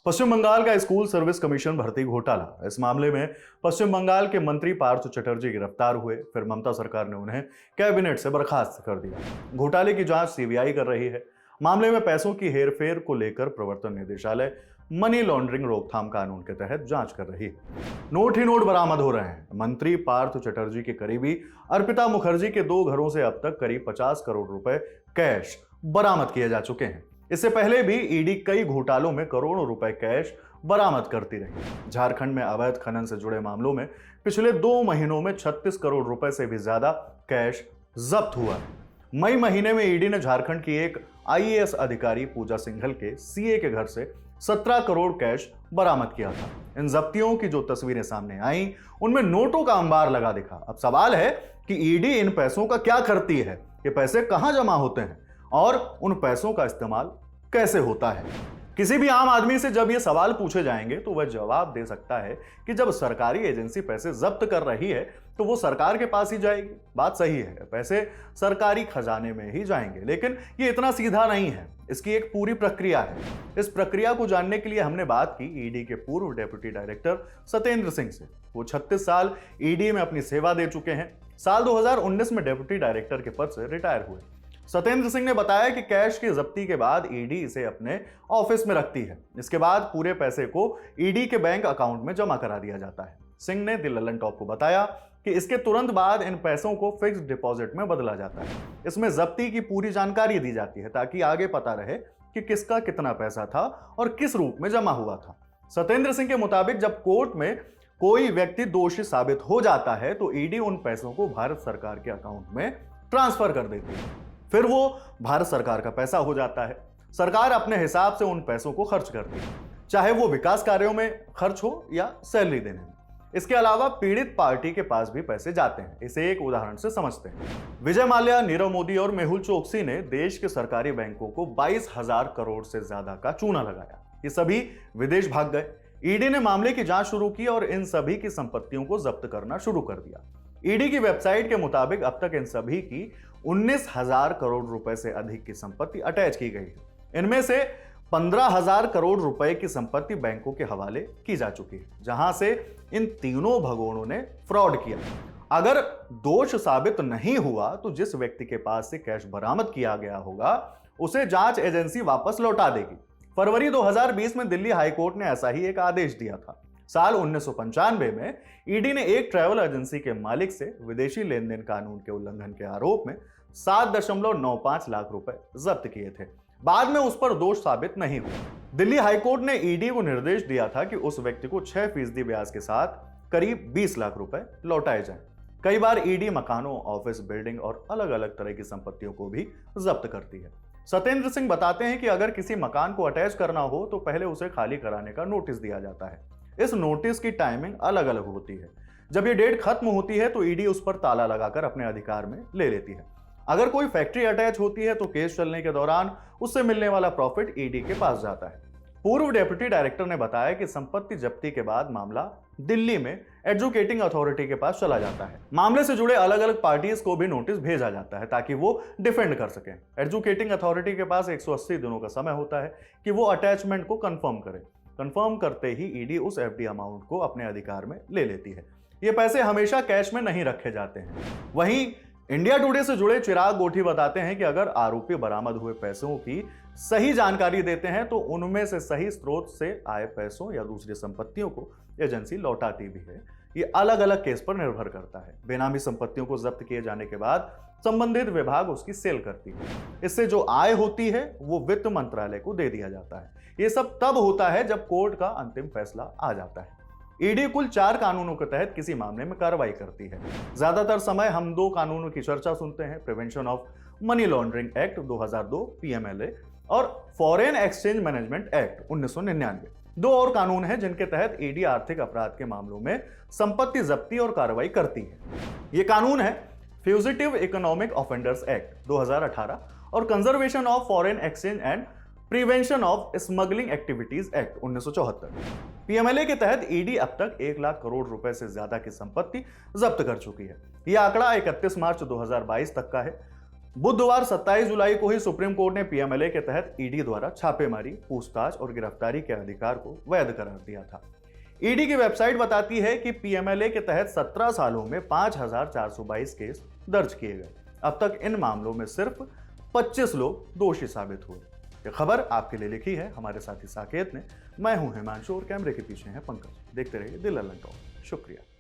पश्चिम बंगाल का school service commission भर्ती घोटाला। इस मामले में पश्चिम बंगाल के मंत्री पार्थ चटर्जी गिरफ्तार हुए, फिर ममता सरकार ने उन्हें कैबिनेट से बर्खास्त कर दिया। घोटाले की जांच सीबीआई कर रही है। मामले में पैसों की हेरफेर को लेकर प्रवर्तन निदेशालय मनी लॉन्ड्रिंग रोकथाम कानून के तहत जांच कर रही है। नोट ही नोट बरामद हो रहे हैं। मंत्री पार्थ चटर्जी के करीबी अर्पिता मुखर्जी के 2 घरों से अब तक करीब 50 करोड़ रुपए कैश बरामद किए जा चुके हैं। इससे पहले भी ईडी कई घोटालों में करोड़ों रुपए कैश बरामद करती रही। झारखंड में अवैध खनन से जुड़े मामलों में पिछले 2 महीनों में 36 करोड़ रुपए से भी ज्यादा कैश जब्त हुआ है। मई महीने में ईडी ने झारखंड की एक आईएएस अधिकारी पूजा सिंघल के सीए के घर से 17 करोड़ कैश बरामद किया था। इन जब्तियों की जो तस्वीरें सामने आई, उनमें नोटों का अंबार लगा दिखा। अब सवाल है कि ईडी इन पैसों का क्या करती है, ये पैसे कहां जमा होते हैं और उन पैसों का इस्तेमाल कैसे होता है। किसी भी आम आदमी से जब ये सवाल पूछे जाएंगे तो वह जवाब दे सकता है कि जब सरकारी एजेंसी पैसे जब्त कर रही है तो वो सरकार के पास ही जाएगी। बात सही है, पैसे सरकारी खजाने में ही जाएंगे, लेकिन ये इतना सीधा नहीं है। इसकी एक पूरी प्रक्रिया है। इस प्रक्रिया को जानने के लिए हमने बात की ईडी के पूर्व डेप्यूटी डायरेक्टर सत्येंद्र सिंह से। वो 36 साल ईडी में अपनी सेवा दे चुके हैं। साल 2019 में डेप्यूटी डायरेक्टर के पद से रिटायर हुए। सत्येंद्र सिंह ने बताया कि कैश की जब्ती के बाद ईडी इसे अपने ऑफिस में रखती है। इसके बाद पूरे पैसे को ईडी के बैंक अकाउंट में जमा करा दिया जाता है। सिंह ने द ललन टॉप को बताया कि इसके तुरंत बाद इन पैसों को फिक्स्ड डिपॉजिट में बदला जाता है। इसमें जब्ती की पूरी जानकारी दी जाती है ताकि आगे पता रहे कि किसका कितना पैसा था और किस रूप में जमा हुआ था। सत्येंद्र सिंह के मुताबिक जब कोर्ट में कोई व्यक्ति दोषी साबित हो जाता है तो ईडी उन पैसों को भारत सरकार के अकाउंट में ट्रांसफर कर देती है। फिर वो भारत सरकार का पैसा हो जाता है। सरकार अपने हिसाब से उन पैसों को खर्च करती है, चाहे वो विकास कार्यों में खर्च हो या सैलरी देने में। इसके अलावा पीड़ित पार्टी के पास भी पैसे जाते हैं। इसे एक उदाहरण से समझते हैं। विजय माल्या, नीरव मोदी और मेहुल चोकसी ने देश के सरकारी बैंकों को 22,000 करोड़ से ज्यादा का चूना लगाया। ये सभी विदेश भाग गए। ईडी ने मामले की जांच शुरू की और इन सभी की संपत्तियों को जब्त करना शुरू कर दिया। ईडी की वेबसाइट के मुताबिक अब तक इन सभी की 19,000 करोड़ रुपए से अधिक की संपत्ति अटैच की गई है। इनमें से 15,000 करोड़ रुपए की संपत्ति बैंकों के हवाले की जा चुकी है, जहां से इन तीनों भगोड़ों ने फ्रॉड किया। अगर दोष साबित नहीं हुआ तो जिस व्यक्ति के पास से कैश बरामद किया गया होगा उसे जांच एजेंसी वापस लौटा देगी। फरवरी 2020 में दिल्ली हाईकोर्ट ने ऐसा ही एक आदेश दिया था। साल 1995 में ईडी ने एक ट्रैवल एजेंसी के मालिक से विदेशी लेन देन कानून के उल्लंघन के आरोप में 7.95 लाख रुपए जब्त किए थे। बाद में उस पर दोष साबित नहीं हुआ। दिल्ली हाईकोर्ट ने ईडी को निर्देश दिया था कि उस व्यक्ति को 6% ब्याज के साथ करीब 20 लाख रुपए लौटाए जाएं। कई बार ईडी मकानों, ऑफिस बिल्डिंग और अलग अलग तरह की संपत्तियों को भी जब्त करती है। सत्येंद्र सिंह बताते हैं कि अगर किसी मकान को अटैच करना हो तो पहले उसे खाली कराने का नोटिस दिया जाता है। इस नोटिस की टाइमिंग अलग अलग होती है। जब ये डेट खत्म होती है तो ईडी उस पर ताला लगाकर अपने अधिकार में ले लेती है। अगर कोई फैक्ट्री अटैच होती है तो केस चलने के दौरान उससे मिलने वाला प्रॉफिट ईडी के पास जाता है। पूर्व डेप्यूटी डायरेक्टर ने बताया कि संपत्ति जब्ती के बाद मामला दिल्ली में एजुकेटिंग अथॉरिटी के पास चला जाता है। मामले से जुड़े अलग अलग पार्टीज को भी नोटिस भेजा जाता है ताकि वो डिफेंड कर सकें। एजुकेटिंग अथॉरिटी के पास 180 दिनों का समय होता है कि वो अटैचमेंट को कंफर्म करे। कंफर्म करते ही ईडी उस एफडी अमाउंट को अपने अधिकार में ले लेती है। ये पैसे हमेशा कैश में नहीं रखे जाते हैं। वहीं इंडिया टुडे से जुड़े चिराग गोठी बताते हैं कि अगर आरोपी बरामद हुए पैसों की सही जानकारी देते हैं तो उनमें से सही स्रोत से आए पैसों या दूसरी संपत्तियों को एजेंसी लौटाती भी है। ये अलग अलग केस पर निर्भर करता है। बेनामी संपत्तियों को जब्त किए जाने के बाद संबंधित विभाग उसकी सेल करती है। इससे जो आय होती है वो वित्त मंत्रालय को दे दिया जाता है। ये सब तब होता है जब कोर्ट का अंतिम फैसला आ जाता है। ईडी कुल 4 कानूनों के तहत किसी मामले में कार्रवाई करती है। ज्यादातर समय हम 2 कानूनों की चर्चा सुनते हैं, prevention of money laundering act 2002 PMLA और फॉरेन एक्सचेंज मैनेजमेंट एक्ट 1999। 2 और कानून हैं जिनके तहत ईडी आर्थिक अपराध के मामलों में संपत्ति जब्ती और कार्रवाई करती है। ये कानून है फ्यूजिटिव इकोनॉमिक ऑफेंडर्स एक्ट 2018 और conservation of foreign exchange and prevention of smuggling activities act 1974। PMLA के तहत ईडी अब तक 1 लाख करोड़ रुपए से ज्यादा की संपत्ति जब्त कर चुकी है। यह आंकड़ा 31 मार्च 2022 तक का है। बुधवार 27 जुलाई को ही सुप्रीम कोर्ट ने पीएमएलए के तहत ईडी द्वारा छापेमारी, पूछताछ और गिरफ्तारी के अधिकार को वैध करार दिया था। ईडी की वेबसाइट बताती है कि पीएमएलए के तहत 17 सालों में 5,422 केस दर्ज किए गए। अब तक इन मामलों में सिर्फ 25 लोग दोषी साबित हुए। यह खबर आपके लिए लिखी है हमारे साथी साकेत ने। मैं हूं हिमांशु और कैमरे के पीछे हैं पंकज। देखते रहिए दिल अल्लाह। शुक्रिया।